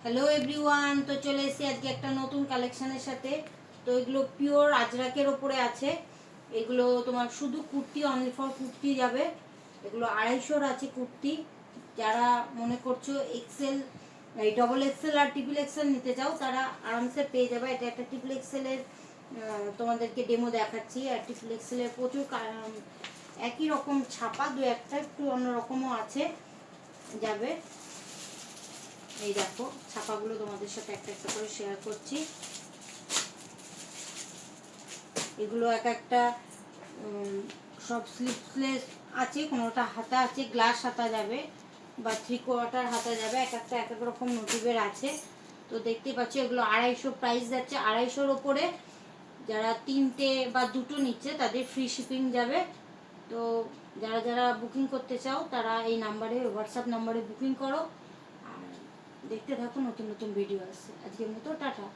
Hello everyone, তো চলে এসেছি আজকে একটা নতুন কালেকশনের সাথে। তো এগুলো পিওর আজরাকের ওপরে আছে। এগুলো তোমার শুধু কুর্তি, অনলি ফর কুর্তি যাবে। এগুলো 250-র আছে কুর্তি। যারা মনে করছো এক্সেল, এই ডবল এক্সেল আর ট্রিপল এক্সেল নিতে চাও তারা আরামসে পেয়ে যাবে। এটা একটা ট্রিপল এক্সেলের তোমাদেরকে ডেমো দেখাচ্ছি। আর ট্রিপল এক্সেলের প্রচুর একই রকম ছাপা, দু একটা একটু অন্যরকমও আছে যাবে। এই দেখো ছাপাগুলো তোমাদের সাথে একটা একটা করে শেয়ার করছি। এগুলো এক একটা সব স্লিভলেস আছে, কোনোটা হাতা আছে, গ্লাস হাতা যাবে বা 3/4 হাতা যাবে। এক একটা এক এক রকম মোটিভের আছে। তো দেখতে পাচ্ছ এগুলো 250 প্রাইস যাচ্ছে। 250-র ওপরে যারা তিনটে বা দুটো নিচ্ছে তাদের ফ্রি শিপিং যাবে। তো যারা যারা বুকিং করতে চাও তারা এই নাম্বারে, হোয়াটসঅ্যাপ নাম্বারে বুকিং করো। আর দেখতে থাকো, নতুন নতুন ভিডিও আসছে। আজকের মতো টাটা।